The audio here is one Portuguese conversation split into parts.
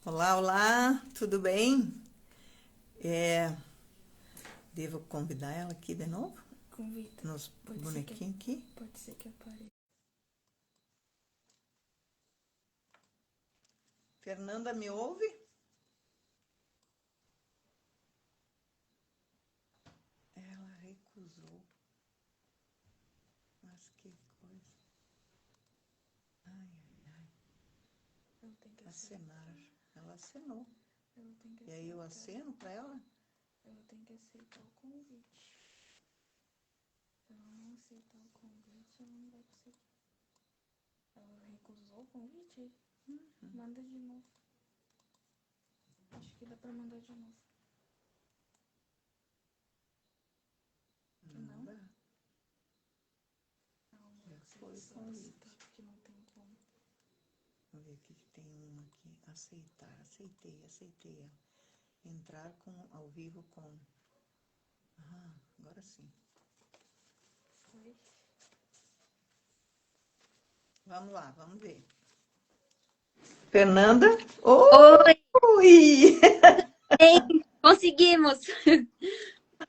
Olá, olá, tudo bem? É, devo convidar ela aqui de novo? Convida. Nos bonequinhos aqui? Pode ser que apareça. Fernanda, me ouve? Ela recusou. Mas que coisa. Ai, Ela tem que acenar. Ela acenou. Ela tem que E aí eu aceitar. aceno para ela? Ela tem que aceitar o convite. Se ela não aceitar o convite, ela não vai conseguir. Ela recusou o convite? Manda de novo. Acho que dá pra mandar de novo. Não dá. Não, Já você foi o só convite. aceitar porque não tem como. Vamos ver aqui que tem uma aqui. Aceitar. Aceitei ela. Entrar ao vivo com. Ah, agora sim. Foi? Vamos lá, vamos ver. Fernanda? Oi, Oi! conseguimos!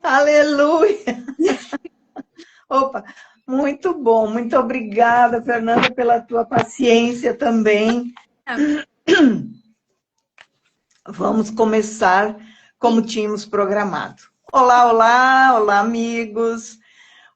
Aleluia! Opa, muito bom. Muito obrigada, Fernanda, pela tua paciência também. Ah, Vamos começar como tínhamos programado. Olá, olá, olá, amigos.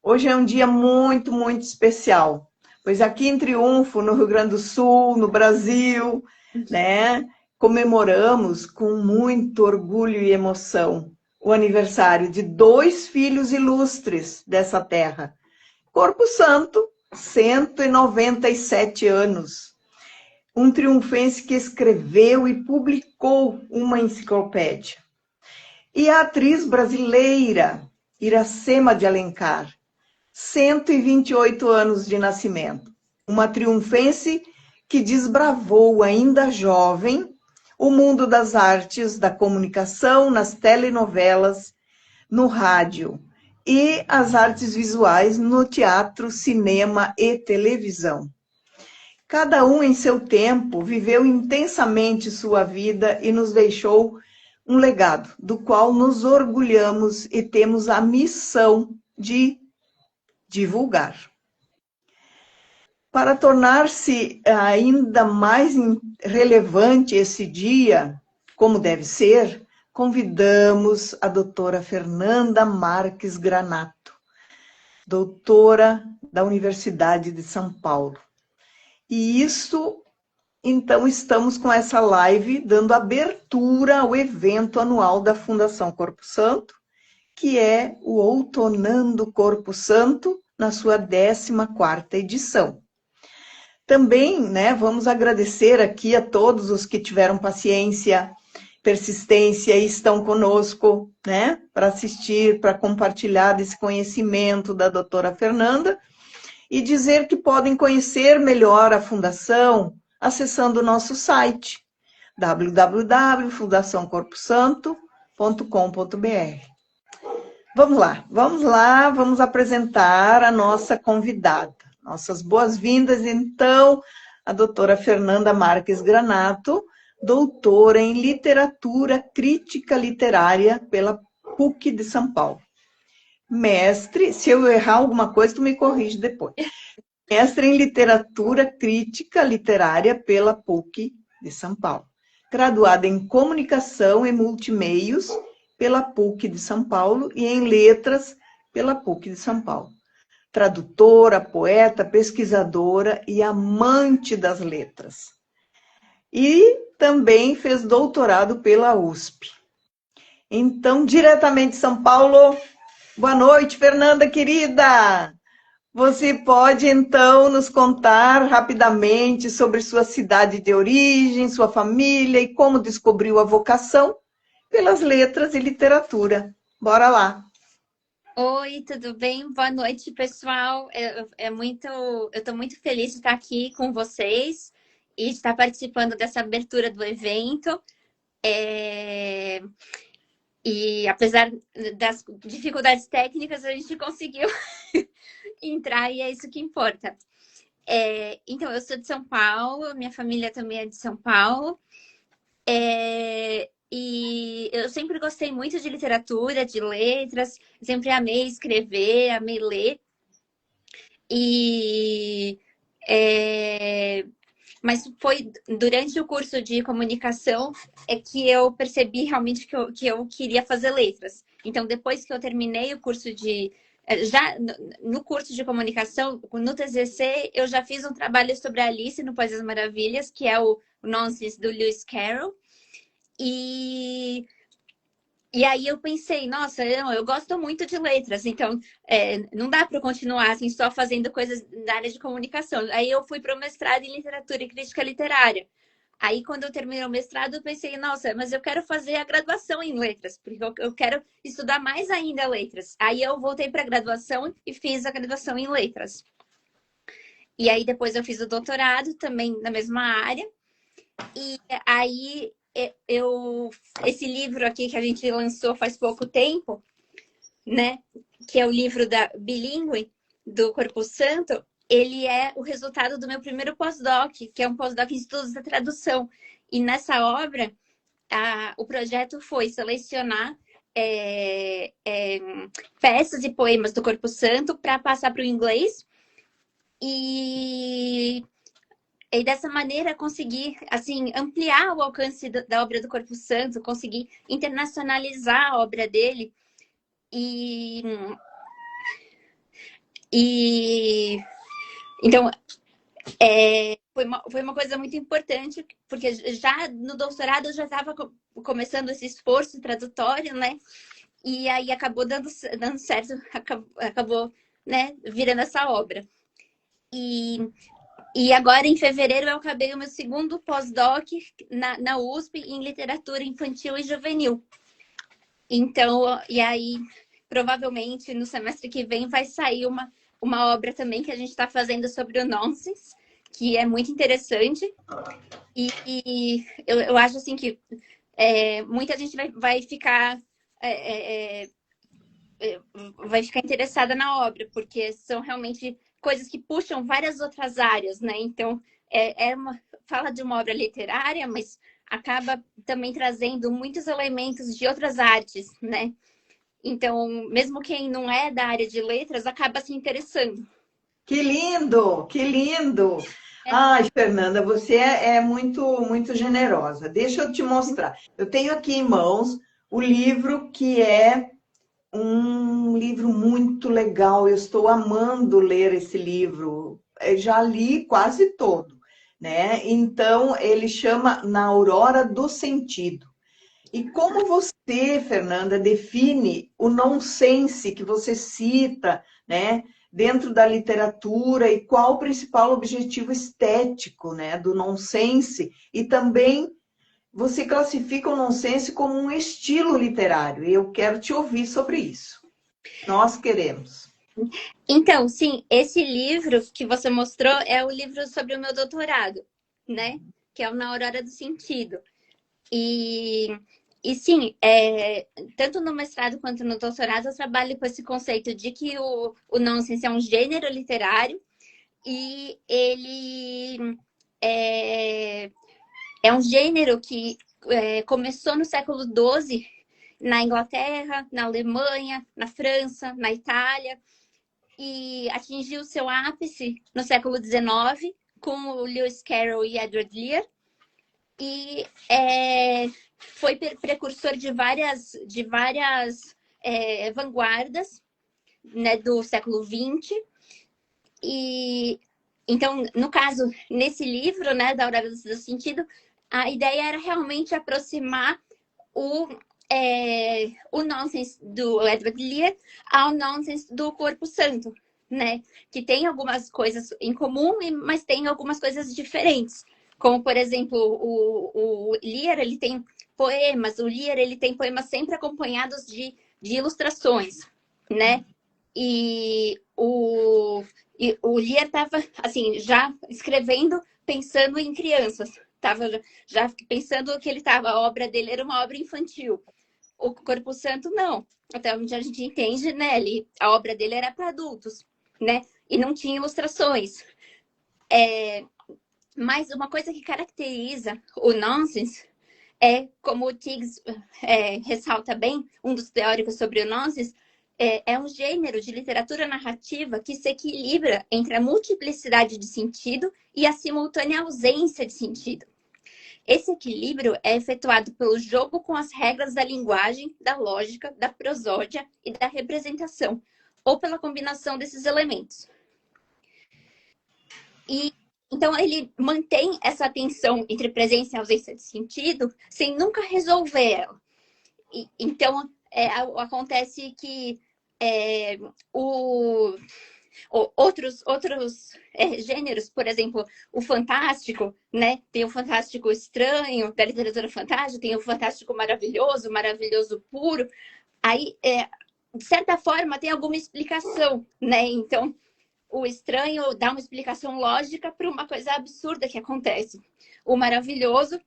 Hoje é um dia muito especial, pois aqui em Triunfo, no Rio Grande do Sul, no Brasil, né, comemoramos com muito orgulho e emoção o aniversário de dois filhos ilustres dessa terra. Corpo Santo, 197 anos. Um triunfense que escreveu e publicou uma enciclopédia. E a atriz brasileira, Iracema de Alencar, 128 anos de nascimento. Uma triunfense que desbravou, ainda jovem, o mundo das artes, da comunicação, nas telenovelas, no rádio e as artes visuais no teatro, cinema e televisão. Cada um em seu tempo viveu intensamente sua vida e nos deixou um legado, do qual nos orgulhamos e temos a missão de divulgar. Para tornar-se ainda mais relevante esse dia, como deve ser, convidamos a doutora Fernanda Marques Granato, doutora da Universidade de São Paulo. E isso, então, estamos com essa live dando abertura ao evento anual da Fundação Corpo Santo, que é o Outonando Corpo Santo, na sua 14ª edição. Também, né, vamos agradecer aqui a todos os que tiveram paciência, persistência e estão conosco, né, para assistir, para compartilhar desse conhecimento da doutora Fernanda e dizer que podem conhecer melhor a Fundação acessando o nosso site www.fundaçãocorposanto.com.br. Vamos apresentar a nossa convidada. Nossas boas-vindas, então, a doutora Fernanda Marques Granato, doutora em Literatura Crítica Literária pela PUC de São Paulo. Mestre, se eu errar alguma coisa, tu me corrige depois. Mestre em Literatura Crítica Literária pela PUC de São Paulo. Graduada em Comunicação e Multimeios pela PUC de São Paulo e em Letras pela PUC de São Paulo. Tradutora, poeta, pesquisadora e amante das letras. E também fez doutorado pela USP. Então, diretamente de São Paulo, boa noite, Fernanda, querida! Você pode, então, nos contar rapidamente sobre sua cidade de origem, sua família e como descobriu a vocação pelas letras e literatura. Bora lá! oi, tudo bem? Boa noite, pessoal. Eu estou muito feliz de estar aqui com vocês e de estar participando dessa abertura do evento. E apesar das dificuldades técnicas, a gente conseguiu entrar e é isso que importa. Então, eu sou de São Paulo, minha família também é de São Paulo. E eu sempre gostei muito de literatura, de letras, sempre amei escrever, amei ler. E, é, mas foi durante o curso de comunicação que eu percebi realmente que eu queria fazer letras. Então, depois que eu terminei o curso de... Já no curso de comunicação, no TCC, eu já fiz um trabalho sobre a Alice no País das Maravilhas, que é o Nonsense do Lewis Carroll. E aí eu pensei, nossa, eu gosto muito de letras, então não dá para eu continuar assim, só fazendo coisas da área de comunicação. Aí eu fui para o mestrado em literatura e crítica literária. Aí quando eu terminei o mestrado, eu pensei, nossa, mas eu quero fazer a graduação em letras, porque eu quero estudar mais ainda letras. Aí eu voltei para a graduação e fiz a graduação em letras. E aí depois eu fiz o doutorado também na mesma área. E aí esse livro aqui que a gente lançou faz pouco tempo, né? Que é o livro da Bilíngue, do Corpo Santo, ele é o resultado do meu primeiro pós-doc, que é um pós-doc em estudos da tradução. E nessa obra, o projeto foi selecionar peças e poemas do Corpo Santo para passar para o inglês. E dessa maneira conseguir assim ampliar o alcance da obra do Corpo Santo, conseguir internacionalizar a obra dele e então foi uma coisa muito importante, porque já no doutorado eu já estava começando esse esforço tradutório, né? E aí acabou dando certo, acabou, né, virando essa obra. E agora, em fevereiro, eu acabei o meu segundo pós-doc na USP em literatura infantil e juvenil. Então, e aí, provavelmente, no semestre que vem, vai sair uma obra também que a gente está fazendo sobre o nonsense, que é muito interessante. E eu acho, assim, que muita gente vai ficar interessada na obra, porque são realmente coisas que puxam várias outras áreas, né? Então, fala de uma obra literária, mas acaba também trazendo muitos elementos de outras artes, né? Então, mesmo quem não é da área de letras, acaba se interessando. Que lindo, que lindo! Ai, Fernanda, você é muito, muito generosa. Deixa eu te mostrar. Eu tenho aqui em mãos o livro que é um livro muito legal. Eu estou amando ler esse livro. Eu já li quase todo, né? Então, ele chama Na Aurora do Sentido. E como você, Fernanda, define o nonsense que você cita, né, dentro da literatura e qual o principal objetivo estético, né, do nonsense? E também você classifica o nonsense como um estilo literário. E eu quero te ouvir sobre isso. Nós queremos. Então, sim, esse livro que você mostrou é o livro sobre o meu doutorado, né? Que é o Na Aurora do Sentido. E sim, tanto no mestrado quanto no doutorado, eu trabalho com esse conceito de que o nonsense é um gênero literário e ele é um gênero que começou no século XII na Inglaterra, na Alemanha, na França, na Itália, e atingiu seu ápice no século XIX com o Lewis Carroll e Edward Lear. E foi precursor de várias vanguardas, né, do século XX. E então, no caso, nesse livro, né, da Aurora do Sentido, a ideia era realmente aproximar o nonsense do Edward Lear ao nonsense do Corpo Santo, né? Que tem algumas coisas em comum, mas tem algumas coisas diferentes. Como, por exemplo, o Lear, ele tem poemas. O Lear, ele tem poemas sempre acompanhados de ilustrações, né? E o Lear estava, assim, já escrevendo pensando em crianças. Estava já pensando que a obra dele era uma obra infantil. O Corpo Santo, não. Até onde a gente entende, né? A obra dele era para adultos, né? E não tinha ilustrações. Mas uma coisa que caracteriza o nonsense como o Tiggs ressalta bem, um dos teóricos sobre o nonsense, é um gênero de literatura narrativa que se equilibra entre a multiplicidade de sentido e a simultânea ausência de sentido. Esse equilíbrio é efetuado pelo jogo com as regras da linguagem, da lógica, da prosódia e da representação, ou pela combinação desses elementos. E então ele mantém essa tensão entre presença e ausência de sentido sem nunca resolver ela. Então acontece que outros gêneros, por exemplo, o fantástico, né? Tem o fantástico estranho da literatura fantástica, tem o fantástico maravilhoso, maravilhoso puro. Aí, de certa forma, tem alguma explicação, né? Então, o estranho dá uma explicação lógica para uma coisa absurda que acontece. O maravilhoso,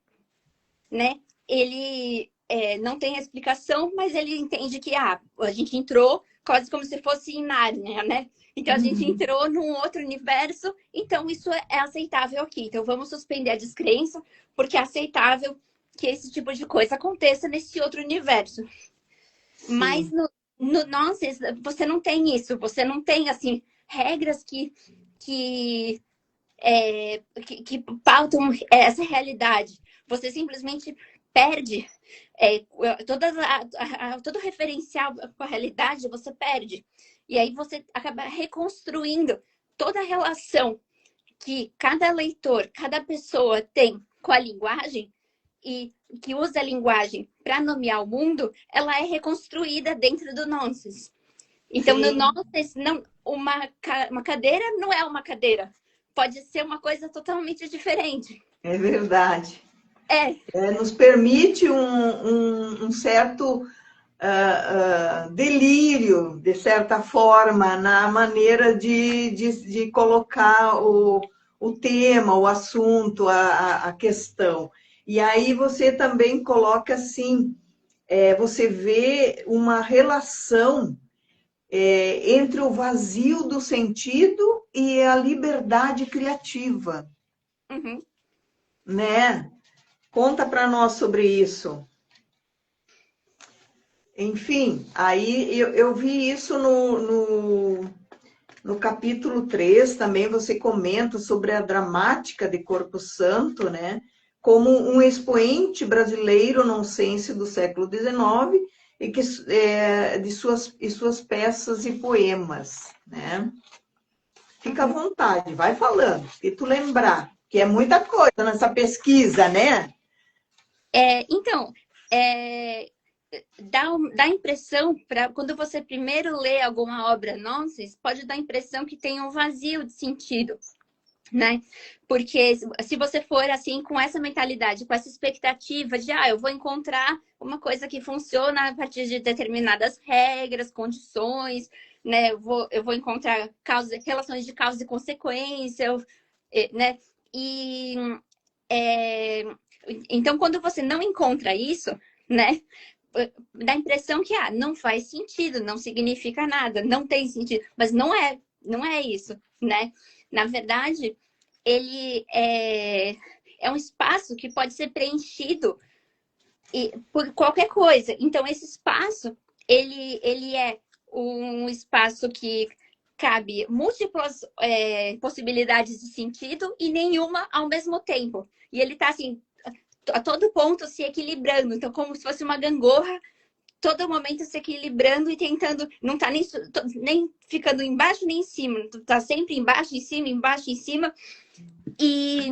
né? Ele não tem explicação, mas ele entende que a gente entrou quase como se fosse em Nárnia, né? Então, a gente entrou num outro universo, então isso é aceitável aqui. Então, vamos suspender a descrença, porque é aceitável que esse tipo de coisa aconteça nesse outro universo. Sim. Mas no nonsense, você não tem isso. Você não tem, assim, regras que pautam essa realidade. Você simplesmente perde todo referencial com a realidade, você perde. E aí você acaba reconstruindo toda a relação que cada leitor, cada pessoa tem com a linguagem e que usa a linguagem para nomear o mundo, ela é reconstruída dentro do nonsense. Então, sim, no nonsense, uma cadeira não é uma cadeira. Pode ser uma coisa totalmente diferente. É verdade. Nos permite um certo delírio, de certa forma, na maneira de colocar o tema, o assunto, a questão. E aí você também coloca assim, você vê uma relação entre o vazio do sentido e a liberdade criativa. Uhum. Né? Conta para nós sobre isso. Enfim, aí eu vi isso no capítulo 3 também, você comenta sobre a dramática de Corpo Santo, né? Como um expoente brasileiro nonsense do século XIX e de suas peças e poemas, né? Fica à vontade, vai falando, se tu lembrar, que é muita coisa nessa pesquisa, né? Então, dá a impressão, quando você primeiro lê alguma obra nonsense, pode dar a impressão que tem um vazio de sentido, né? Porque se você for assim, com essa mentalidade, com essa expectativa de, eu vou encontrar uma coisa que funciona a partir de determinadas regras, condições, né? Eu vou encontrar relações de causa e consequência, né? Então, quando você não encontra isso, né? Dá a impressão que não faz sentido, não significa nada, não tem sentido, mas não é isso, né? Na verdade, ele é um espaço que pode ser preenchido por qualquer coisa. Então, esse espaço, ele é um espaço que cabe múltiplas possibilidades de sentido e nenhuma ao mesmo tempo. E ele está assim, a todo ponto se equilibrando. Então, como se fosse uma gangorra, todo momento se equilibrando e tentando, não tá nem ficando embaixo nem em cima, tá sempre embaixo, em cima, embaixo, em cima. E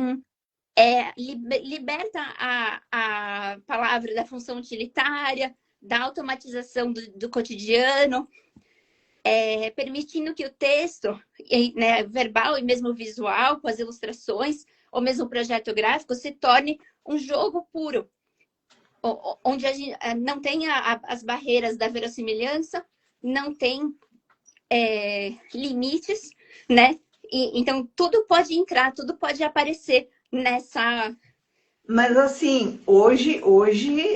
liberta a palavra da função utilitária, da automatização do cotidiano, permitindo que o texto, né, verbal e mesmo visual, com as ilustrações, ou mesmo o projeto gráfico, se torne um jogo puro, onde a gente não tem as barreiras da verossimilhança, não tem limites, né? Então, tudo pode entrar, tudo pode aparecer nessa... Mas, assim, hoje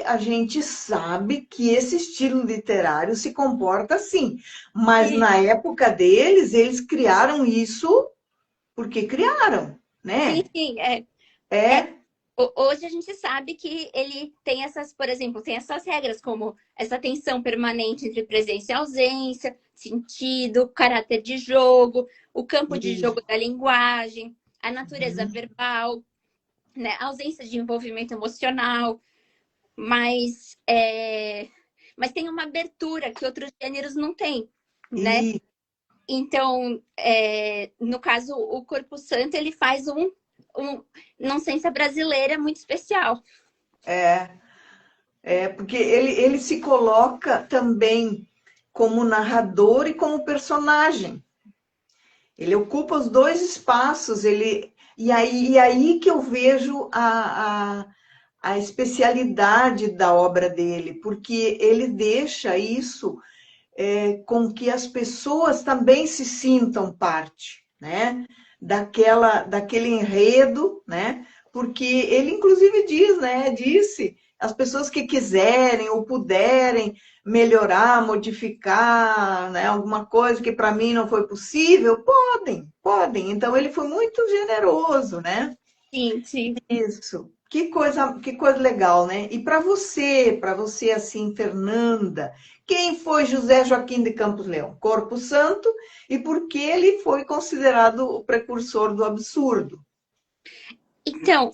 a gente sabe que esse estilo literário se comporta assim. Mas, na época deles, eles criaram isso porque criaram, né? Sim, sim. Hoje a gente sabe que ele tem essas, por exemplo, tem essas regras como essa tensão permanente entre presença e ausência, sentido, caráter de jogo, o campo de E, jogo da linguagem, a natureza uhum, verbal, né, a ausência de envolvimento emocional, mas, mas tem uma abertura que outros gêneros não têm, né? e Então, no caso, o Corpo Santo, ele faz um nonsense brasileira muito especial. é, porque ele se coloca também como narrador e como personagem. Ele ocupa os dois espaços, e aí que eu vejo a especialidade da obra dele, porque ele deixa isso com que as pessoas também se sintam parte, né? Daquele enredo, né? Porque ele, inclusive, disse, as pessoas que quiserem ou puderem melhorar, modificar, né, alguma coisa que para mim não foi possível, podem. Então, ele foi muito generoso, né? Sim, sim. Isso. Que coisa legal, né? E para você assim, Fernanda, quem foi José Joaquim de Campos Leão? Corpo Santo, e por que ele foi considerado o precursor do absurdo? Então,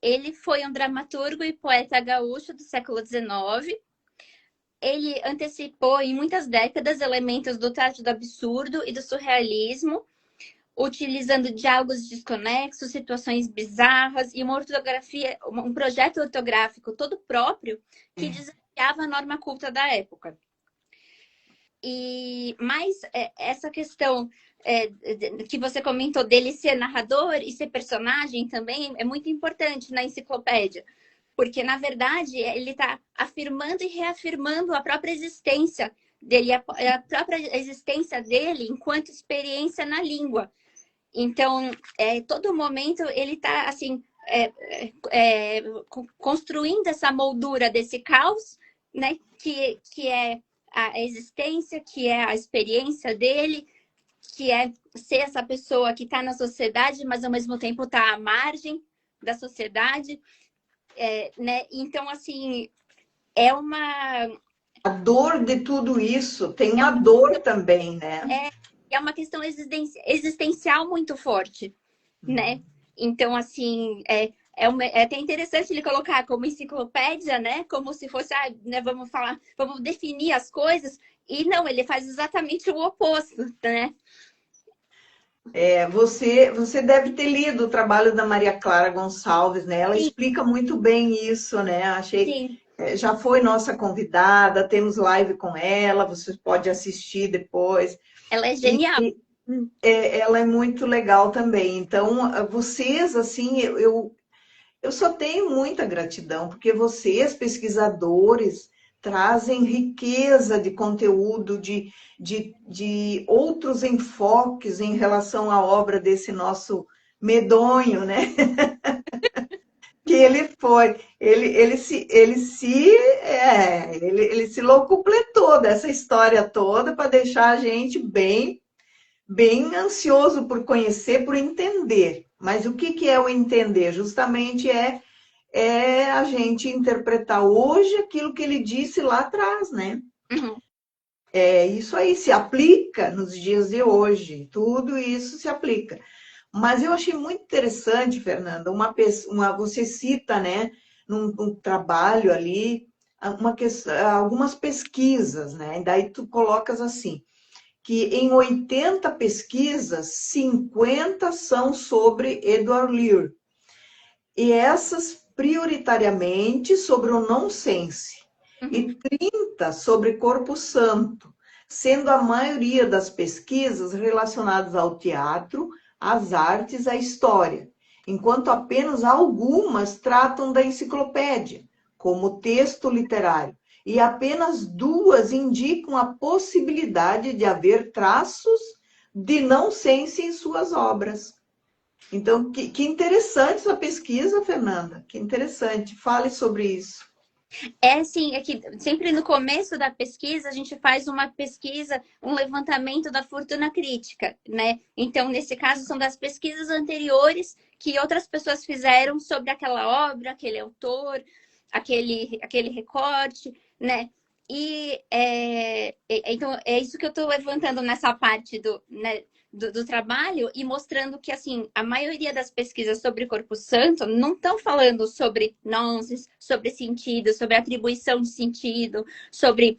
ele foi um dramaturgo e poeta gaúcho do século XIX. Ele antecipou em muitas décadas elementos do teatro do absurdo e do surrealismo, utilizando diálogos desconexos, situações bizarras e uma ortografia, um projeto ortográfico todo próprio que desafiava a norma culta da época. Mas essa questão que você comentou dele ser narrador e ser personagem também é muito importante na enciclopédia, porque, na verdade, ele está afirmando e reafirmando a própria existência dele, a própria existência dele enquanto experiência na língua. Então, todo momento ele está assim construindo essa moldura desse caos, né? Que é a existência, que é a experiência dele, que é ser essa pessoa que está na sociedade, mas ao mesmo tempo está à margem da sociedade, né? Então, assim, é uma A dor de tudo isso tem uma dor também, né? é uma questão existencial muito forte, né? Então, assim, é até interessante ele colocar como enciclopédia, né? Como se fosse, né, vamos definir as coisas. E não, ele faz exatamente o oposto, né? Você deve ter lido o trabalho da Maria Clara Gonçalves, né? Ela Sim, explica muito bem isso, né? sim. Já foi nossa convidada, temos live com ela, você pode assistir depois. Ela é E genial. ela é muito legal também. Então, vocês, assim, eu só tenho muita gratidão, porque vocês, pesquisadores, trazem riqueza de conteúdo, de outros enfoques em relação à obra desse nosso medonho, né? Que ele foi, ele se locupletou dessa história toda para deixar a gente bem ansioso por conhecer, por entender. Mas o que é o entender? Justamente é a gente interpretar hoje aquilo que ele disse lá atrás, né? Uhum. É isso aí, se aplica nos dias de hoje, tudo isso se aplica. Mas eu achei muito interessante, Fernanda, você cita, né, num trabalho ali, algumas pesquisas, né? E daí tu colocas assim, que em 80 pesquisas, 50 são sobre Edward Lear. E essas prioritariamente sobre o nonsense. Uhum. E 30 sobre Corpo Santo, sendo a maioria das pesquisas relacionadas ao teatro, às artes, à história, enquanto apenas algumas tratam da enciclopédia, como texto literário, e apenas 2 indicam a possibilidade de haver traços de nonsense em suas obras. Então, que interessante essa pesquisa, Fernanda. Que interessante. Fale sobre isso. Assim, é que sempre no começo da pesquisa a gente faz uma pesquisa, um levantamento da fortuna crítica, né? Então, nesse caso, são das pesquisas anteriores que outras pessoas fizeram sobre aquela obra, aquele autor, aquele recorte, né? Então, é isso que eu estou levantando nessa parte né, do trabalho e mostrando que, assim, a maioria das pesquisas sobre Corpo Santo não estão falando sobre nonsense, sobre sentido, sobre atribuição de sentido, sobre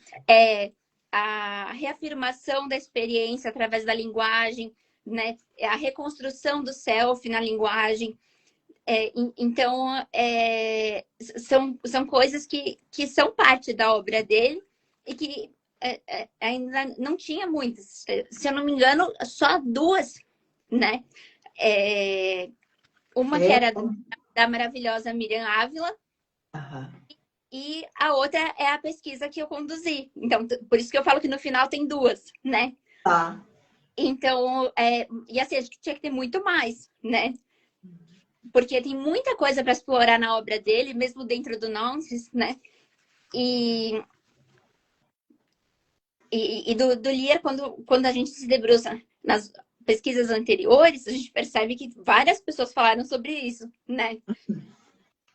a reafirmação da experiência através da linguagem, né? A reconstrução do self na linguagem. Então, são coisas que são parte da obra dele e que ainda não tinha muitas. Se eu não me engano, só duas, né? Uma que era da maravilhosa Miriam Ávila, e a outra é a pesquisa que eu conduzi. Então, por isso que eu falo que no final tem duas, né? Tá. Então, e assim, acho que tinha que ter muito mais, né? Porque tem muita coisa para explorar na obra dele, mesmo dentro do nonsense, né? E do Lear, quando a gente se debruça nas pesquisas anteriores, a gente percebe que várias pessoas falaram sobre isso, né?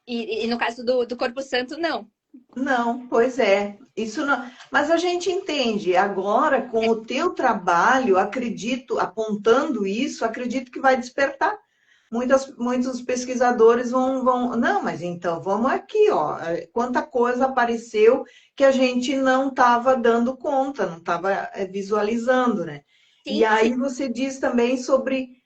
E no caso do Corpo Santo, não. Não, pois é. Isso não. Mas a gente entende. Agora, com o teu trabalho, acredito, apontando isso, acredito que vai despertar. Muitos pesquisadores vão. Não, mas então, vamos aqui, ó. Quanta coisa apareceu que a gente não estava dando conta, não estava visualizando, né? Sim, E aí sim. você diz também sobre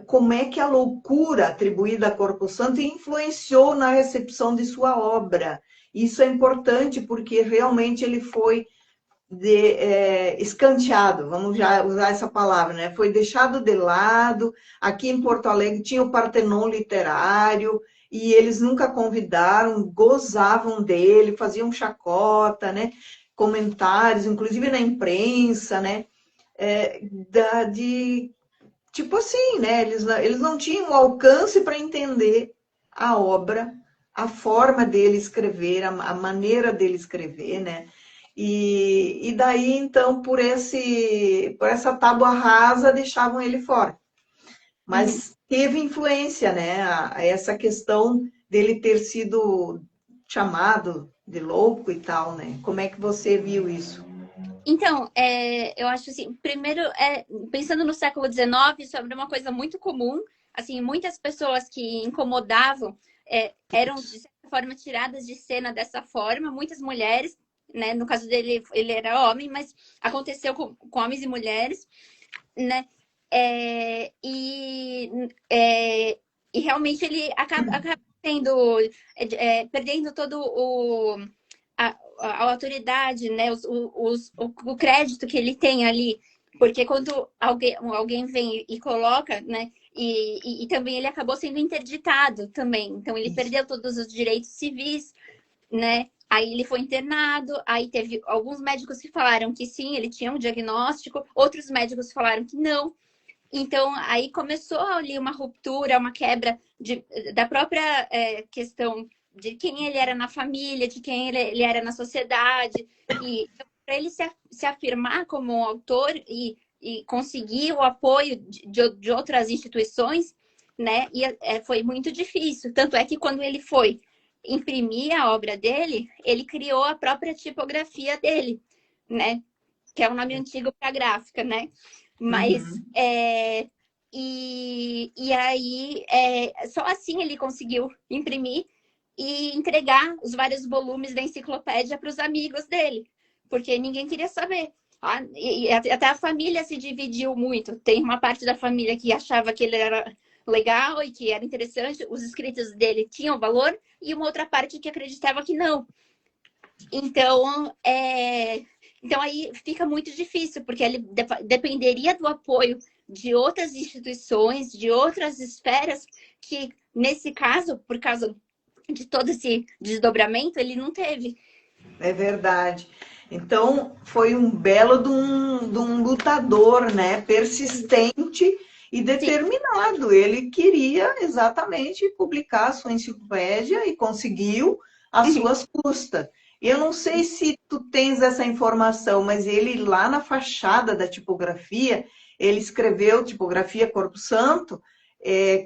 como é que a loucura atribuída a Corpo Santo influenciou na recepção de sua obra. Isso é importante porque realmente ele foi escanteado, vamos já usar essa palavra, né? Foi deixado de lado. Aqui em Porto Alegre tinha o Partenon Literário e eles nunca convidaram, gozavam dele, faziam chacota, né? Comentários, inclusive na imprensa, né? Tipo assim, né? Eles não tinham alcance para entender a obra, a forma dele escrever, a maneira dele escrever, né? E daí, então, por essa tábua rasa, deixavam ele fora. Mas teve influência, né? Essa questão dele ter sido chamado de louco e tal, né? Como é que você viu isso? Então, eu acho assim, primeiro, pensando no século XIX, sobre uma coisa muito comum, assim, muitas pessoas que incomodavam eram, de certa forma, tiradas de cena dessa forma, muitas mulheres, né? No caso dele, ele era homem, mas aconteceu com homens e mulheres, né? E realmente ele acaba perdendo todo a autoridade, né? O crédito que ele tem ali. Porque quando alguém vem e coloca, né? E também ele acabou sendo interditado também. Então ele perdeu todos os direitos civis, né? Aí ele foi internado, aí teve alguns médicos que falaram que sim, ele tinha um diagnóstico, outros médicos falaram que não. Então, aí começou ali uma ruptura, uma quebra da própria questão de quem ele era na família, de quem ele era na sociedade. E para ele se afirmar como um autor e conseguir o apoio de outras instituições, né? Foi muito difícil. Tanto é que quando ele foi imprimir a obra dele, ele criou a própria tipografia dele, né? Que é um nome antigo para gráfica, né? Mas e aí só assim ele conseguiu imprimir e entregar os vários volumes da enciclopédia para os amigos dele, porque ninguém queria saber. E até a família se dividiu muito. Tem uma parte da família que achava que ele era legal e que era interessante, os escritos dele tinham valor, e uma outra parte que acreditava que não. Então, aí fica muito difícil, porque ele dependeria do apoio de outras instituições, de outras esferas, que nesse caso, por causa de todo esse desdobramento, ele não teve. É verdade. Então, foi um belo de um lutador, né? Persistente e determinado. Sim. Ele queria exatamente publicar a sua enciclopédia e conseguiu às suas custas. Eu não sei se tu tens essa informação, mas ele lá na fachada da tipografia, ele escreveu tipografia Corpo Santo,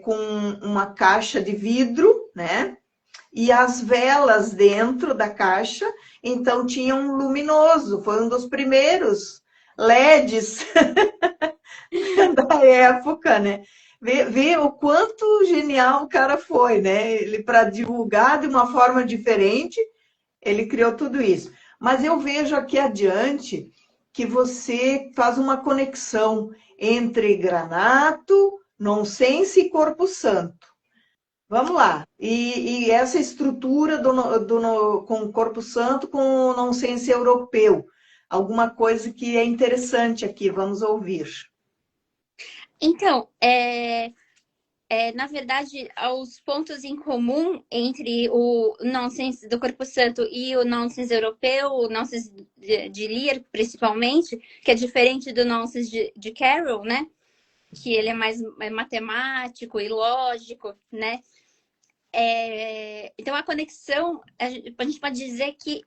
com uma caixa de vidro, né? E as velas dentro da caixa, então tinha um luminoso, foi um dos primeiros LEDs da época, né? Vê o quanto genial o cara foi, né? Ele, para divulgar de uma forma diferente, ele criou tudo isso. Mas eu vejo aqui adiante que você faz uma conexão entre granato, nonsense e corpo santo. Vamos lá. E essa estrutura com o corpo santo com o nonsense europeu. Alguma coisa que é interessante aqui, vamos ouvir. Então, na verdade, os pontos em comum entre o nonsense do Corpo Santo e o nonsense europeu, o nonsense de Lear, principalmente, que é diferente do nonsense de Carroll, né? Que ele é mais matemático e lógico, né? Então, a conexão, a gente pode dizer que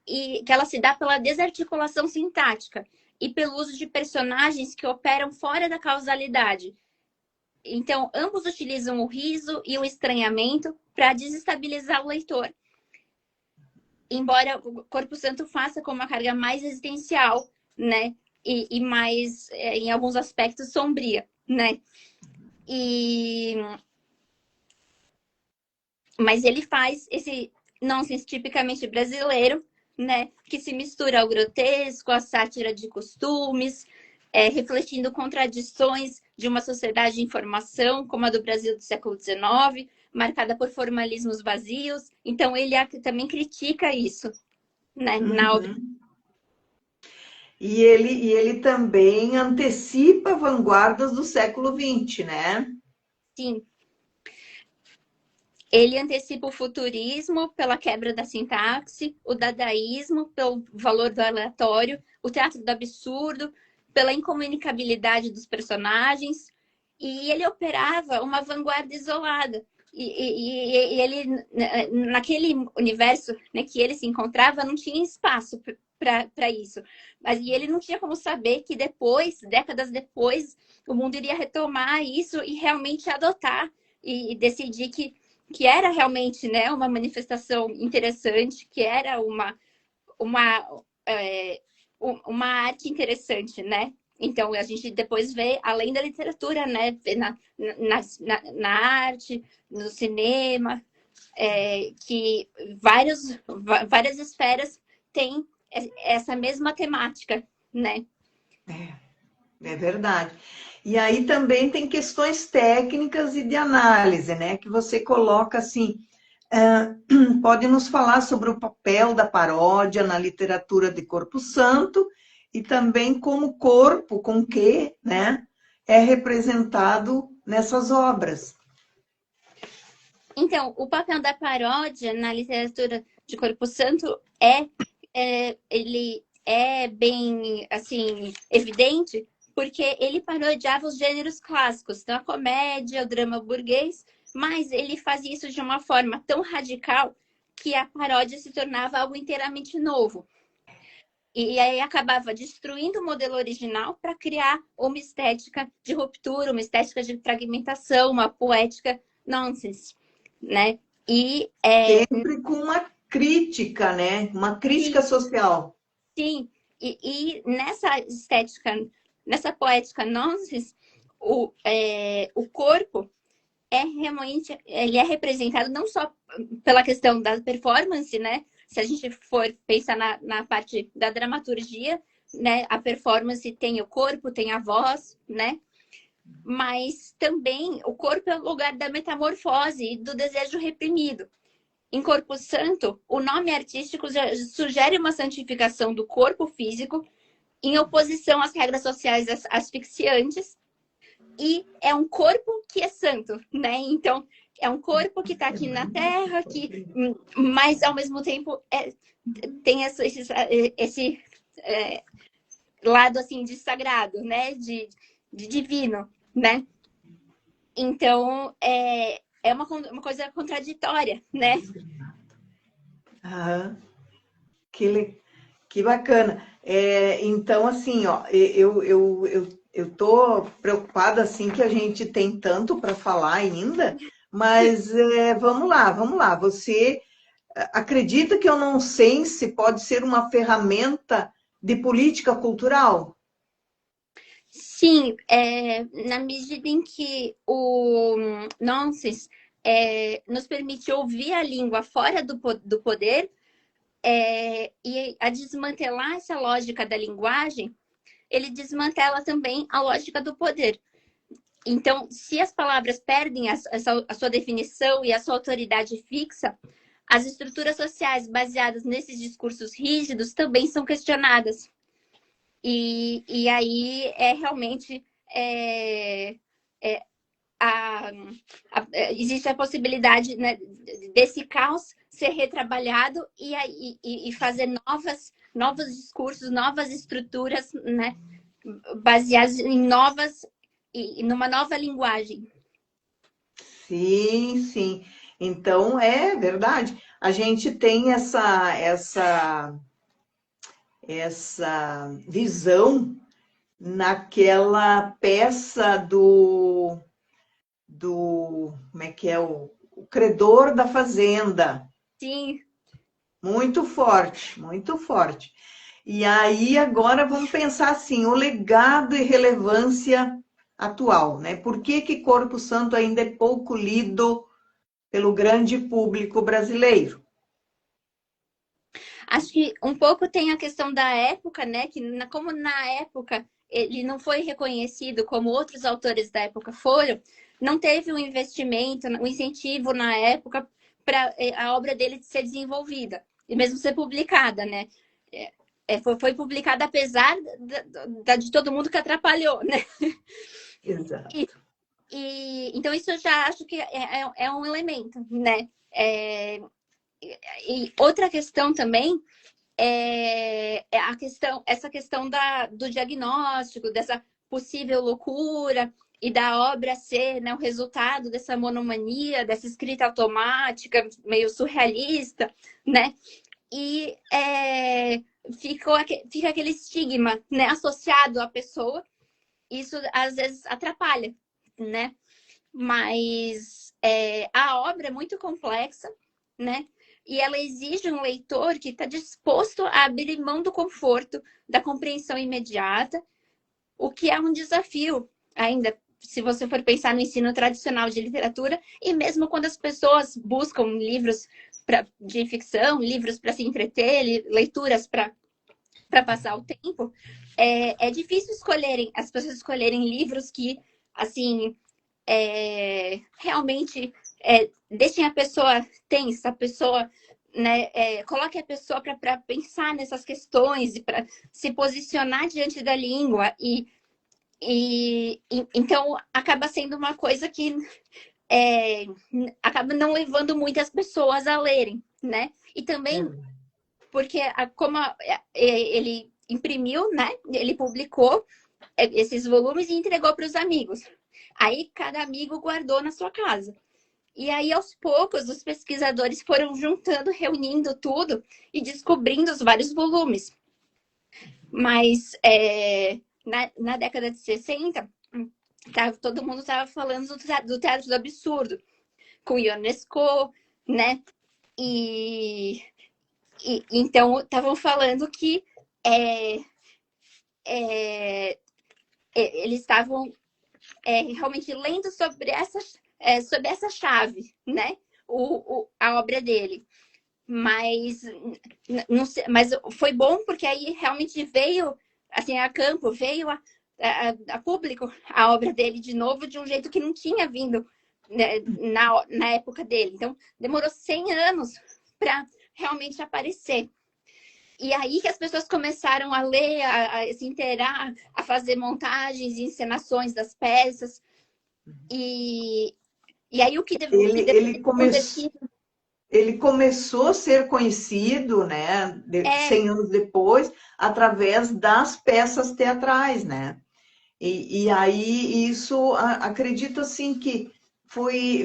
ela se dá pela desarticulação sintática e pelo uso de personagens que operam fora da causalidade. Então, ambos utilizam o riso e o estranhamento para desestabilizar o leitor. Embora o Corpo Santo faça com uma carga mais existencial, né? E mais, em alguns aspectos, sombria, né? Mas ele faz esse nonsense tipicamente brasileiro, né? Que se mistura ao grotesco, à sátira de costumes, refletindo contradições de uma sociedade de informação, como a do Brasil do século XIX, marcada por formalismos vazios. Então, ele também critica isso, né, na obra. E ele também antecipa vanguardas do século XX, né? Sim. Ele antecipa o futurismo pela quebra da sintaxe, o dadaísmo pelo valor do aleatório, o teatro do absurdo, pela incomunicabilidade dos personagens, e ele operava uma vanguarda isolada. E ele, naquele universo, né, que ele se encontrava, não tinha espaço para isso. Mas e ele não tinha como saber que depois, décadas depois, o mundo iria retomar isso e realmente adotar e decidir que era realmente, né, uma manifestação interessante, que era uma arte interessante, né? Então, a gente depois vê, além da literatura, né? Vê na arte, no cinema, que várias esferas têm essa mesma temática, né? É verdade. E aí também tem questões técnicas e de análise, né? Que você coloca assim, pode nos falar sobre o papel da paródia na literatura de Corpo Santo e também como o corpo, com que, né, é representado nessas obras. Então, o papel da paródia na literatura de Corpo Santo ele é bem, assim, evidente, porque ele parodiava os gêneros clássicos, então a comédia, o drama burguês, mas ele fazia isso de uma forma tão radical que a paródia se tornava algo inteiramente novo. E aí acabava destruindo o modelo original para criar uma estética de ruptura, uma estética de fragmentação, uma poética nonsense, né? Sempre com uma crítica, né? Uma crítica social. Sim, e nessa estética, nessa poética nonsense, o corpo realmente, ele é representado não só pela questão da performance, né? Se a gente for pensar na parte da dramaturgia, né? A performance tem o corpo, tem a voz, né? Mas também o corpo é o lugar da metamorfose e do desejo reprimido. Em Corpo Santo, o nome artístico já sugere uma santificação do corpo físico em oposição às regras sociais asfixiantes, e é um corpo que é santo, né? Então, é um corpo que está aqui na Terra, mas ao mesmo tempo tem esse lado assim de sagrado, né? De divino, né? Então, é uma coisa contraditória, né? Que bacana. Então, assim, ó, Eu estou preocupada, assim, que a gente tem tanto para falar ainda, mas vamos lá, vamos lá. Você acredita que o nonsense pode ser uma ferramenta de política cultural? Sim, na medida em que o nonsense nos permite ouvir a língua fora do poder, e a desmantelar essa lógica da linguagem, ele desmantela também a lógica do poder. Então, se as palavras perdem a sua definição e a sua autoridade fixa, as estruturas sociais baseadas nesses discursos rígidos também são questionadas. E aí realmente a, existe a possibilidade, né, desse caos ser retrabalhado e fazer novos discursos, novas estruturas, né, baseadas em numa nova linguagem. Sim, sim. Então, é verdade. A gente tem essa visão naquela peça como é que é, o Credor da Fazenda. Sim. Muito forte, muito forte. E aí, agora vamos pensar assim, o legado e relevância atual, né? Por que que Corpo Santo ainda é pouco lido pelo grande público brasileiro? Acho que um pouco tem a questão da época, né? Que como na época ele não foi reconhecido como outros autores da época foram, não teve um investimento, um incentivo na época para a obra dele ser desenvolvida e mesmo ser publicada, né? Foi publicada apesar de todo mundo que atrapalhou, né? Exato. Então isso eu já acho que é um elemento, né? E outra questão também essa questão do diagnóstico, dessa possível loucura e da obra ser, né, o resultado dessa monomania, dessa escrita automática, meio surrealista, né? E fica aquele estigma, né, associado à pessoa. Isso às vezes atrapalha, né? Mas a obra é muito complexa, né? E ela exige um leitor que está disposto a abrir mão do conforto, da compreensão imediata, o que é um desafio ainda, se você for pensar no ensino tradicional de literatura, e mesmo quando as pessoas buscam livros de ficção, livros para se entreter, leituras para passar o tempo, é difícil as pessoas escolherem livros que, assim, realmente deixem a pessoa tensa, a pessoa, né, coloque a pessoa para pensar nessas questões e para se posicionar diante da língua então acaba sendo uma coisa que acaba não levando muitas pessoas a lerem, né? E também porque ele imprimiu, né? Ele publicou esses volumes e entregou para os amigos. Aí cada amigo guardou na sua casa. E aí, aos poucos, os pesquisadores foram juntando, reunindo tudo e descobrindo os vários volumes. Mas na década de 60, todo mundo estava falando do teatro do absurdo, com Ionesco, né? Então, estavam falando que eles estavam realmente lendo sobre essa chave, né? A obra dele. Mas, não sei, mas foi bom porque aí realmente veio assim, a campo, veio a público a obra dele de novo de um jeito que não tinha vindo, né, na época dele. Então, demorou 100 anos para realmente aparecer. E aí que as pessoas começaram a ler, a se inteirar, a fazer montagens e encenações das peças. E aí o que ele começou a ser conhecido, né, 100 anos depois, através das peças teatrais, né? E aí isso, acredito assim que foi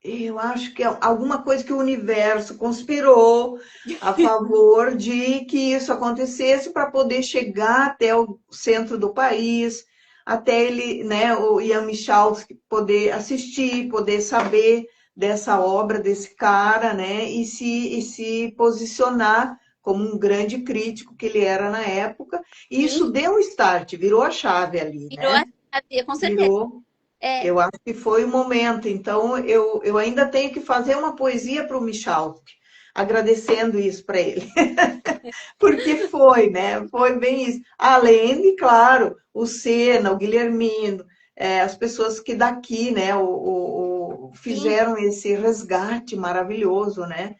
Eu acho que é alguma coisa que o universo conspirou a favor de que isso acontecesse para poder chegar até o centro do país, até ele, né, o Ian Michalski poder assistir, poder saber dessa obra desse cara, né, e se posicionar como um grande crítico que ele era na época. E isso Sim, deu um start, virou a chave ali, virou a né? chave, com certeza. Virou. É, Eu acho que foi o momento. Então, eu ainda tenho que fazer uma poesia para o Michalski, agradecendo isso para ele. Porque foi, né? Foi bem isso. Além de, claro, o Senna, o Guilhermino, as pessoas que daqui, né, sim. fizeram esse resgate maravilhoso, né?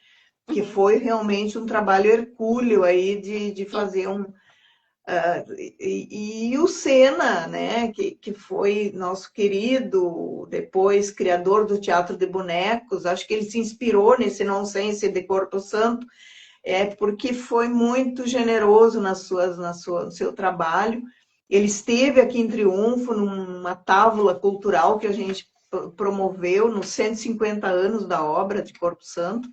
Que Uhum, foi realmente um trabalho hercúleo aí de sim. fazer um, e o Senna, né, que foi nosso querido, depois criador do Teatro de Bonecos, acho que ele se inspirou nesse nonsense de Corpo Santo, porque foi muito generoso no seu trabalho. Ele esteve aqui em Triunfo, numa tábua cultural que a gente promoveu nos 150 anos da obra de Corpo Santo,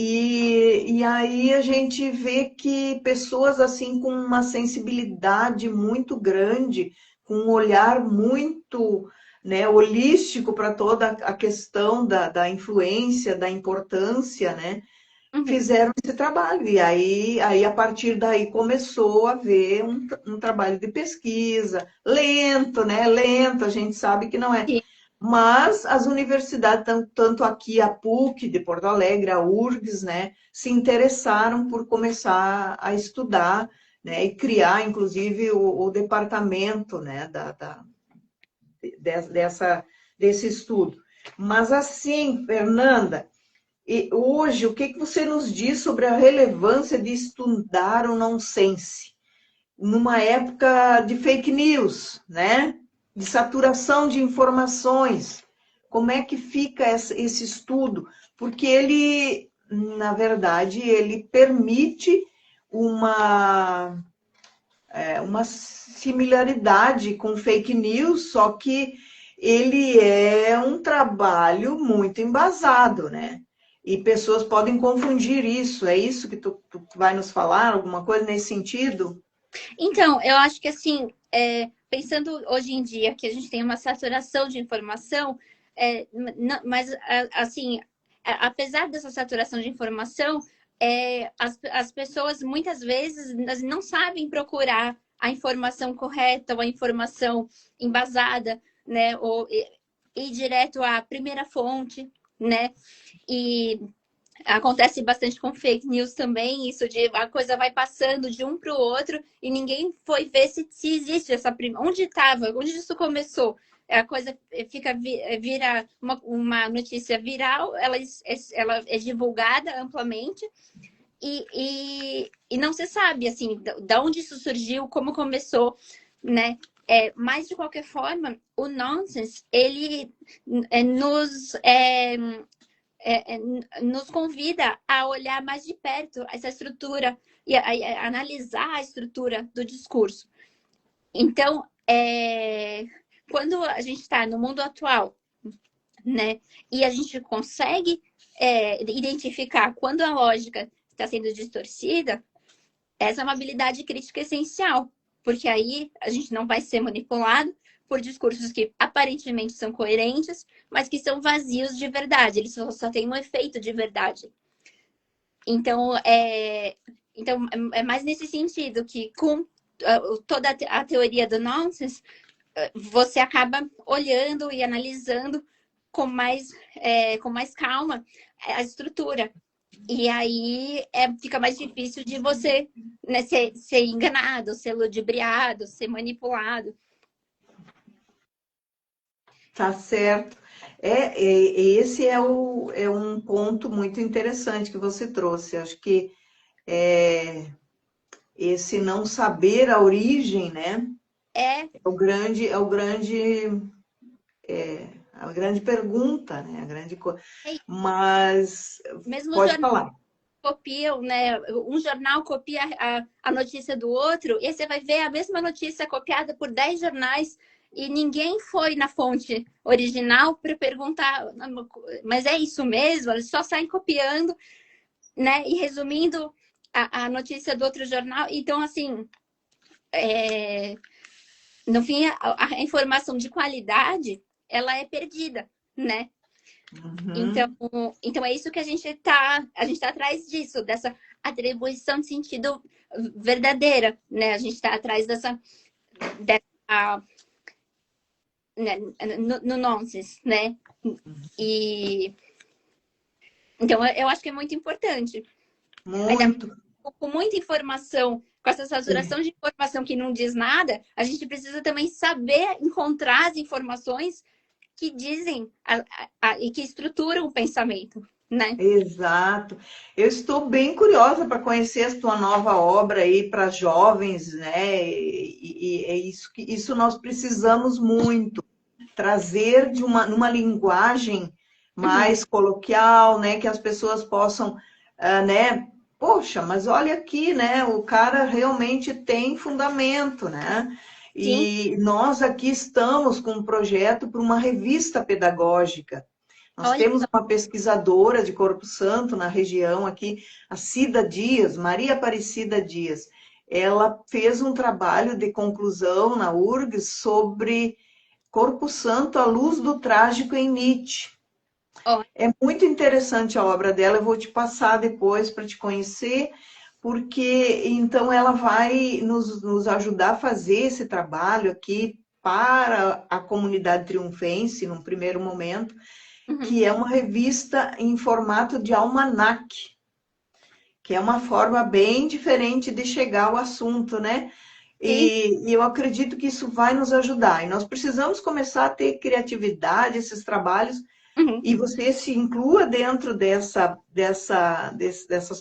e aí a gente vê que pessoas assim com uma sensibilidade muito grande, com um olhar muito, né, holístico para toda a questão da influência, da importância, né, Uhum. fizeram esse trabalho. E aí a partir daí começou a haver um trabalho de pesquisa, lento, né? Lento, a gente sabe que não é. Sim. Mas as universidades, tanto aqui a PUC de Porto Alegre, a URGS, né, se interessaram por começar a estudar, né, e criar, inclusive, o departamento, né, desse estudo. Mas assim, Fernanda, e hoje, o que você nos diz sobre a relevância de estudar o nonsense? Numa época de fake news, né? De saturação de informações. Como é que fica esse estudo? Porque ele, na verdade, ele permite uma, uma similaridade com fake news, só que ele é um trabalho muito embasado, né? E pessoas podem confundir isso. É isso que tu vai nos falar? Alguma coisa nesse sentido? Então, eu acho que assim, pensando hoje em dia que a gente tem uma saturação de informação, mas assim, apesar dessa saturação de informação, as pessoas muitas vezes não sabem procurar a informação correta ou a informação embasada, né? Ou ir direto à primeira fonte, né? E acontece bastante com fake news também, isso de a coisa vai passando de um para o outro e ninguém foi ver se existe essa onde estava, onde isso começou. A coisa vira uma notícia viral, ela é divulgada amplamente e não se sabe assim da onde isso surgiu, como começou, né? Mas de qualquer forma, o nonsense ele nos convida a olhar mais de perto essa estrutura e a analisar a estrutura do discurso. Então, quando a gente está no mundo atual, né, e a gente consegue identificar quando a lógica está sendo distorcida, essa é uma habilidade crítica essencial, porque aí a gente não vai ser manipulado por discursos que aparentemente são coerentes, mas que são vazios de verdade, eles só têm um efeito de verdade. Então, é mais nesse sentido que com toda a teoria do nonsense, você acaba olhando e analisando com mais calma a estrutura. E aí fica mais difícil de você, né, ser enganado, ser ludibriado, ser manipulado. Tá certo. Esse é um ponto muito interessante que você trouxe. Acho que esse não saber a origem, né? É, A grande pergunta, né? é isso. Mas Mesmo os pode jornais falar. copiam, né? Um jornal copia a notícia do outro, e aí você vai ver a mesma notícia copiada por 10 jornais. e ninguém foi na fonte original para perguntar, mas é isso mesmo? Eles só saem copiando, né? E resumindo a notícia do outro jornal. Então, assim, no fim, a informação de qualidade, ela é perdida, né? Então é isso que a gente tá atrás disso, dessa atribuição de sentido verdadeira, né? A gente está atrás dessa né? no nonsense, né? E então eu acho que é muito importante. Muito. Com muita informação, com essa saturação de informação que não diz nada, a gente precisa também saber encontrar as informações que dizem e que estruturam o pensamento, né? Exato. Eu estou bem curiosa para conhecer a tua nova obra aí para jovens, né? E é isso nós precisamos muito, trazer numa linguagem mais coloquial, né? Que as pessoas possam, né? Poxa, mas olha aqui, né? O cara realmente tem fundamento, né? Sim. E nós aqui estamos com um projeto para uma revista pedagógica. Nós temos uma pesquisadora de Corpo Santo na região aqui, a Cida Dias, Maria Aparecida Dias. Ela fez um trabalho de conclusão na URGS sobre Corpo Santo à luz do trágico em Nietzsche. É muito interessante a obra dela, eu vou te passar depois para te conhecer, porque então ela vai nos ajudar a fazer esse trabalho aqui para a comunidade triunfense, num primeiro momento, que é uma revista em formato de almanaque, que é uma forma bem diferente de chegar ao assunto, né? E eu acredito que isso vai nos ajudar. E nós precisamos começar a ter criatividade, esses trabalhos, e você se inclua dentro dessas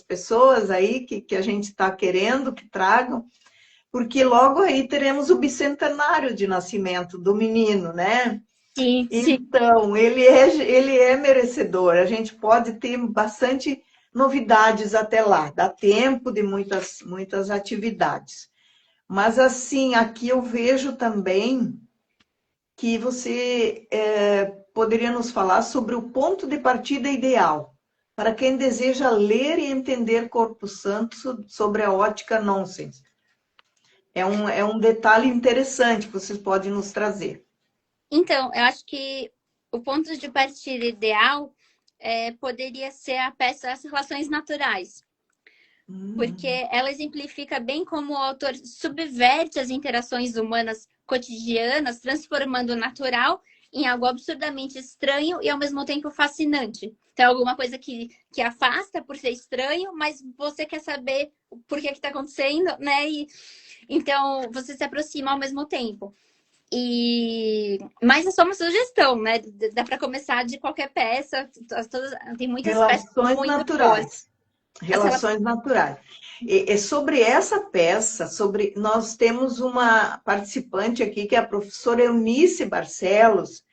pessoas aí que a gente está querendo que tragam, porque logo aí teremos o bicentenário de nascimento do menino, né? Sim. Então, ele é merecedor. A gente pode ter bastante novidades até lá. Dá tempo de muitas atividades. Mas, assim, aqui eu vejo também que você poderia nos falar sobre o ponto de partida ideal para quem deseja ler e entender Corpo Santo sobre a ótica nonsense. É um detalhe interessante que vocês podem nos trazer. Então, eu acho que o ponto de partida ideal poderia ser a peça As Relações Naturais. Porque ela exemplifica bem como o autor subverte as interações humanas cotidianas, transformando o natural em algo absurdamente estranho e ao mesmo tempo fascinante. Então, alguma coisa que afasta por ser estranho, mas você quer saber por que está acontecendo, né? Então, você se aproxima ao mesmo tempo. Mas é só uma sugestão, né? Dá para começar de qualquer peça. Tem muitas peças muito naturais. Relações naturais. E sobre essa peça, nós temos uma participante aqui, que é a professora Eunice Barcelos.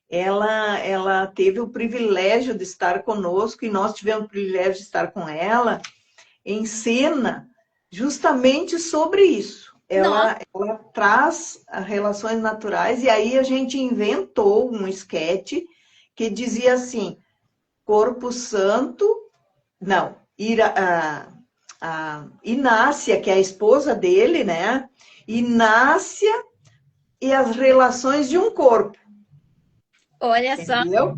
Ela teve o privilégio de estar conosco, e nós tivemos o privilégio de estar com ela em cena, justamente sobre isso. Ela traz as relações naturais, e aí a gente inventou um esquete que dizia assim: Corpo Santo, não, a Inácia, que é a esposa dele, né? Inácia e as relações de um corpo. Olha entendeu? Só.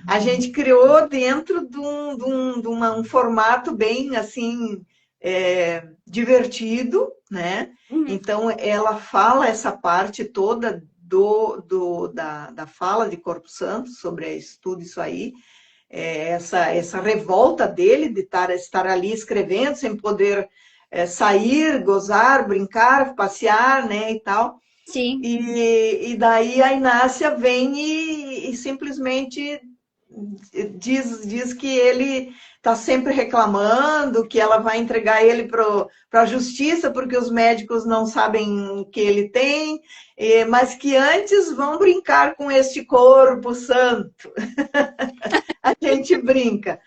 A gente criou dentro de um formato bem assim divertido, né? Então ela fala essa parte toda da fala de Corpo Santo sobre tudo isso aí. Essa revolta dele de estar ali escrevendo sem poder sair, gozar, brincar, passear, né, e tal. Sim. E daí a Inácia vem e simplesmente diz que ele está sempre reclamando, que ela vai entregar ele para a justiça porque os médicos não sabem o que ele tem, mas que antes vão brincar com este corpo santo. A gente brinca.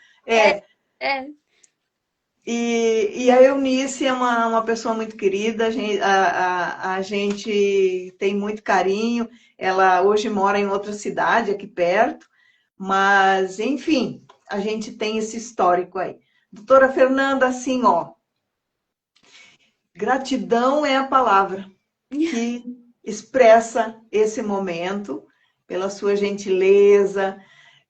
E a Eunice é uma pessoa muito querida, a gente tem muito carinho. Ela hoje mora em outra cidade aqui perto, mas, enfim, a gente tem esse histórico aí. Doutora Fernanda, assim, ó, gratidão é a palavra que expressa esse momento, pela sua gentileza,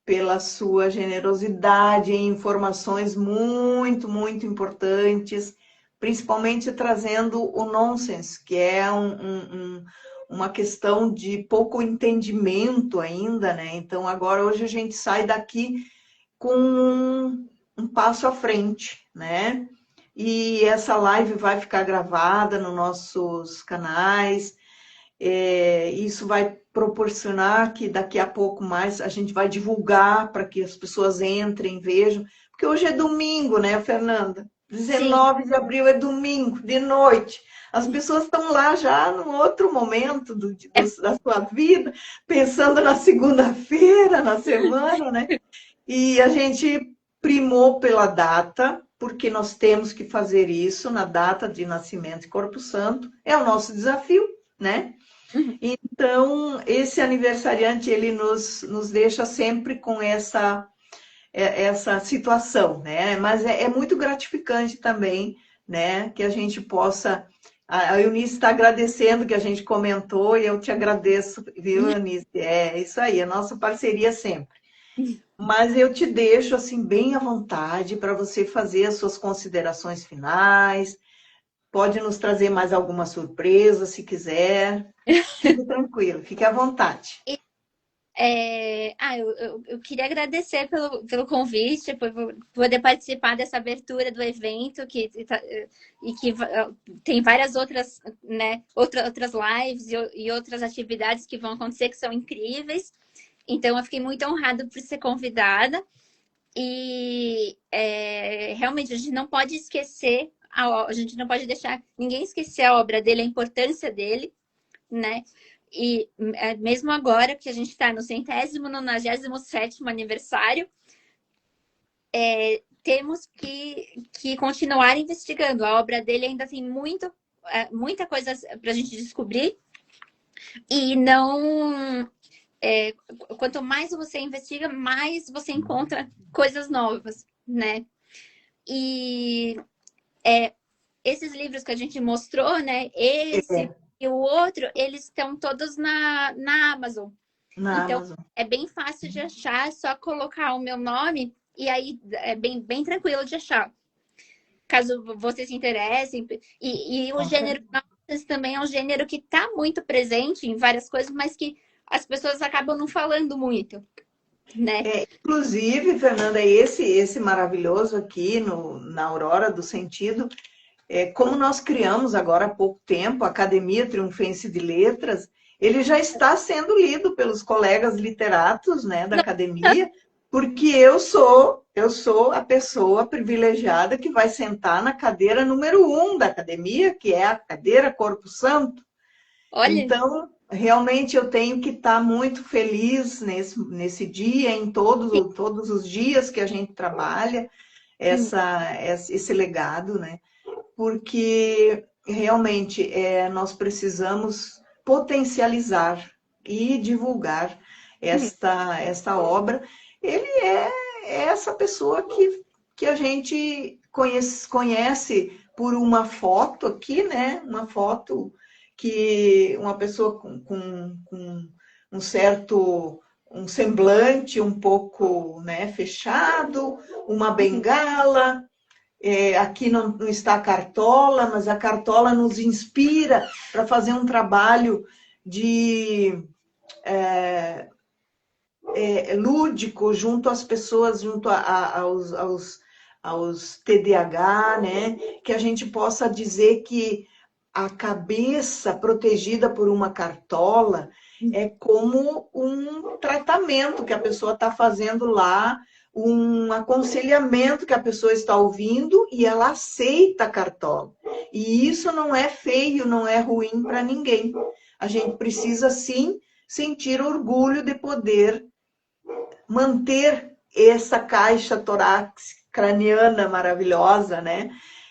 pela sua generosidade em informações muito, muito importantes, principalmente trazendo o nonsense, que é uma questão de pouco entendimento ainda, né? Então, agora, hoje a gente sai daqui com um passo à frente, né? E essa live vai ficar gravada nos nossos canais. Isso vai proporcionar que daqui a pouco mais a gente vai divulgar para que as pessoas entrem, vejam. Porque hoje é domingo, né, Fernanda? 19 de abril é domingo, de noite. As pessoas estão lá já num outro momento da sua vida, pensando na segunda-feira, na semana, né? E a gente primou pela data, porque nós temos que fazer isso na data de nascimento de Corpo Santo. É o nosso desafio, né? Então, esse aniversariante, ele nos deixa sempre com essa situação, né? Mas é muito gratificante também, né? Que a gente possa... A Eunice está agradecendo que a gente comentou e eu te agradeço, viu, Eunice? É isso aí, a nossa parceria sempre. Mas eu te deixo, assim, bem à vontade para você fazer as suas considerações finais. Pode nos trazer mais alguma surpresa, se quiser. Fique tranquilo, fique à vontade. Eu queria agradecer pelo convite, por poder participar dessa abertura do evento, que tem várias outras, né, outras lives e outras atividades que vão acontecer que são incríveis. Então, eu fiquei muito honrada por ser convidada. E realmente a gente não pode esquecer, a gente não pode deixar ninguém esquecer a obra dele, a importância dele, né? E mesmo agora que a gente está no 197º aniversário, temos que continuar investigando. A obra dele ainda tem muita coisa para a gente descobrir. E não... quanto mais você investiga, mais você encontra coisas novas, né? E esses livros que a gente mostrou, né? Esse e o outro, eles estão todos na Amazon. Então, Amazon. É bem fácil de achar, é só colocar o meu nome e aí é bem tranquilo de achar. Caso vocês se interessem. E o gênero também é um gênero que está muito presente em várias coisas, mas que as pessoas acabam não falando muito, né? Inclusive, Fernanda, esse maravilhoso aqui na Aurora do Sentido, como nós criamos agora há pouco tempo, a Academia Triunfense de Letras, ele já está sendo lido pelos colegas literatos, né, da academia, porque eu sou a pessoa privilegiada que vai sentar na cadeira número 1 da academia, que é a cadeira Corpo Santo. Olha. Então, realmente eu tenho que estar muito feliz nesse dia, em todos os dias que a gente trabalha esse legado, né? Porque realmente nós precisamos potencializar e divulgar esta obra. Ele é essa pessoa que a gente conhece por uma foto aqui, né? Uma foto que uma pessoa com um semblante um pouco, né, fechado, uma bengala. Aqui não está a cartola, mas a cartola nos inspira para fazer um trabalho de lúdico junto às pessoas, junto aos TDAH, né? Que a gente possa dizer que a cabeça protegida por uma cartola é como um tratamento que a pessoa está fazendo lá, um aconselhamento que a pessoa está ouvindo e ela aceita a cartola. E isso não é feio, não é ruim para ninguém. A gente precisa, sim, sentir orgulho de poder manter essa caixa torácica craniana maravilhosa, né?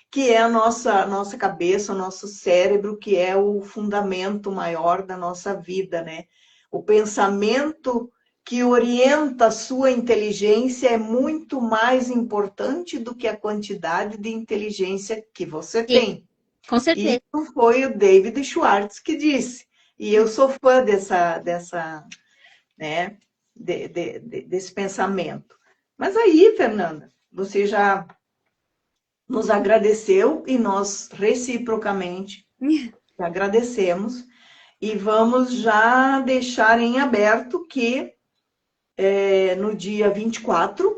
Que é a nossa cabeça, o nosso cérebro, que é o fundamento maior da nossa vida, né? O pensamento que orienta a sua inteligência é muito mais importante do que a quantidade de inteligência que você Sim, tem. com certeza. Isso foi o David Schwartz que disse. E eu sou fã né, desse pensamento. Mas aí, Fernanda, você já nos agradeceu e nós reciprocamente agradecemos e vamos já deixar em aberto que no dia 24,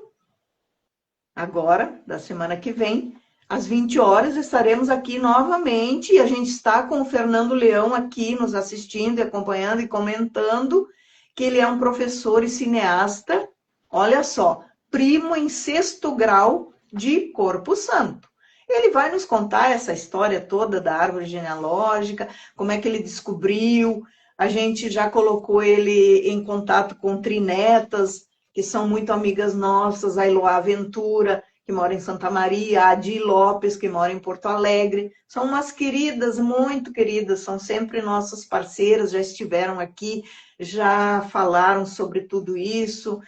agora, da semana que vem, às 20 horas, estaremos aqui novamente e a gente está com o Fernando Leão aqui nos assistindo e acompanhando e comentando que ele é um professor e cineasta, olha só, primo em 6º grau de Corpo Santo. Ele vai nos contar essa história toda da árvore genealógica, como é que ele descobriu. A gente já colocou ele em contato com trinetas, que são muito amigas nossas, a Eloá Ventura, que mora em Santa Maria, a Adi Lopes, que mora em Porto Alegre. São umas queridas, muito queridas, são sempre nossas parceiras, já estiveram aqui, já falaram sobre tudo isso.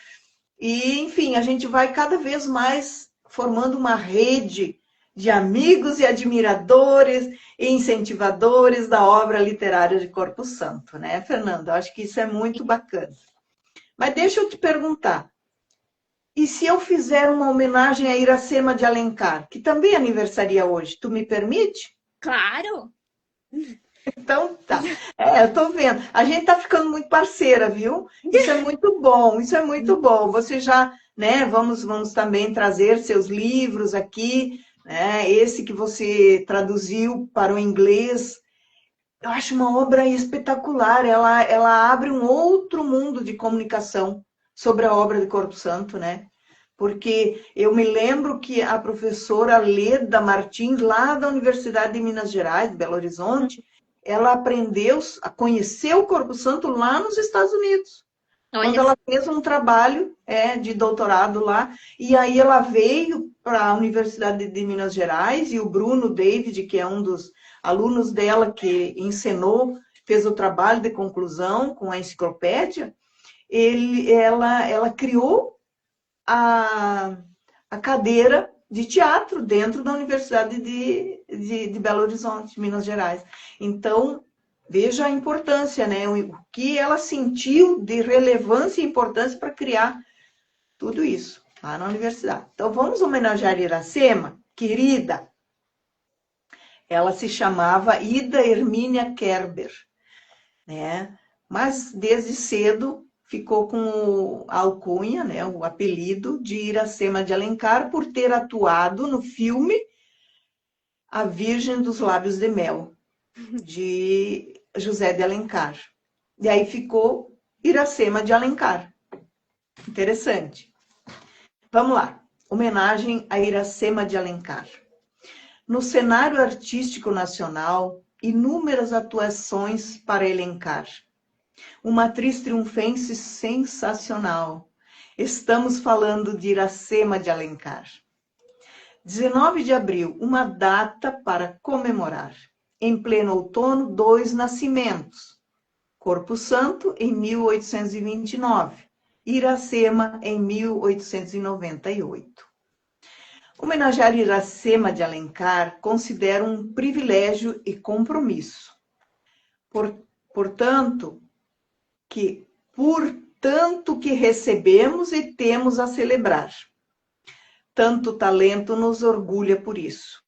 E, enfim, a gente vai cada vez mais formando uma rede de amigos e admiradores e incentivadores da obra literária de Corpo Santo, né, Fernanda? Eu acho que isso é muito bacana. Mas deixa eu te perguntar, e se eu fizer uma homenagem a Iracema de Alencar, que também aniversaria hoje, tu me permite? Claro! Então, tá. Eu tô vendo. A gente tá ficando muito parceira, viu? Isso é muito bom, isso é muito bom. Você já, né, vamos também trazer seus livros aqui, né? Esse que você traduziu para o inglês, eu acho uma obra espetacular. Ela abre um outro mundo de comunicação sobre a obra de Corpo Santo, né? Porque eu me lembro que a professora Leda Martins, lá da Universidade de Minas Gerais, de Belo Horizonte, ela aprendeu a conhecer o Corpo Santo lá nos Estados Unidos. Quando Olha, ela fez um trabalho de doutorado lá, e aí ela veio para a Universidade de Minas Gerais, e o Bruno David, que é um dos alunos dela que ensinou, fez o trabalho de conclusão com a enciclopédia, ela criou a cadeira de teatro dentro da Universidade de Belo Horizonte, Minas Gerais. Então, veja a importância, né? O que ela sentiu de relevância e importância para criar tudo isso lá na universidade. Então, vamos homenagear Iracema, querida. Ela se chamava Ida Hermínia Kerber, né? Mas desde cedo ficou com a alcunha, né, o apelido de Iracema de Alencar, por ter atuado no filme A Virgem dos Lábios de Mel, de José de Alencar. E aí ficou Iracema de Alencar. Interessante. Vamos lá. Homenagem a Iracema de Alencar. No cenário artístico nacional, inúmeras atuações para elencar. Uma atriz triunfense sensacional. Estamos falando de Iracema de Alencar. 19 de abril, uma data para comemorar. Em pleno outono, 2 nascimentos. Corpo Santo, em 1829. Iracema, em 1898. Homenagear Iracema de Alencar considero um privilégio e compromisso. Portanto que recebemos e temos a celebrar. Tanto talento nos orgulha por isso.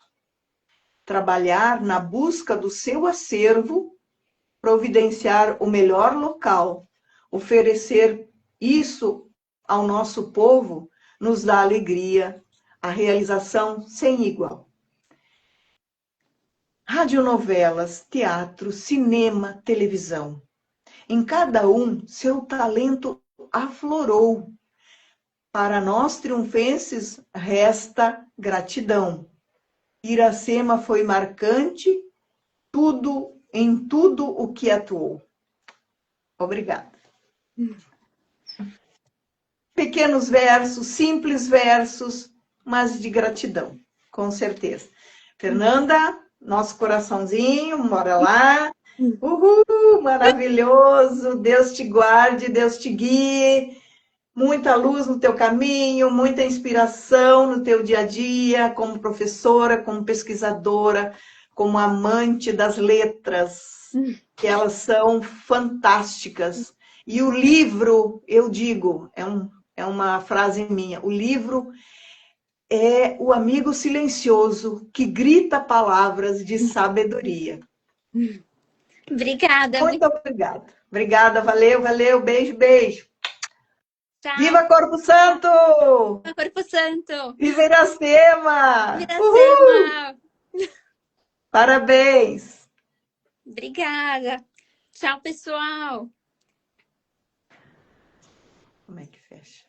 Trabalhar na busca do seu acervo, providenciar o melhor local, oferecer isso ao nosso povo, nos dá alegria, a realização sem igual. Radionovelas, teatro, cinema, televisão. Em cada um, seu talento aflorou. Para nós triunfenses, resta gratidão. Iracema foi marcante em tudo o que atuou. Obrigada. Pequenos versos, simples versos, mas de gratidão, com certeza. Fernanda, nosso coraçãozinho, bora lá. Uhul, maravilhoso. Deus te guarde, Deus te guie. Muita luz no teu caminho, muita inspiração no teu dia a dia, como professora, como pesquisadora, como amante das letras, que elas são fantásticas. E o livro, eu digo, é uma frase minha, o livro é o amigo silencioso que grita palavras de sabedoria. Obrigada. Muito obrigada. Obrigada, valeu, valeu, beijo, beijo. Tchau. Viva Corpo Santo! Corpo Santo! Viva Iracema! Iracema! Parabéns! Obrigada! Tchau, pessoal! Como é que fecha?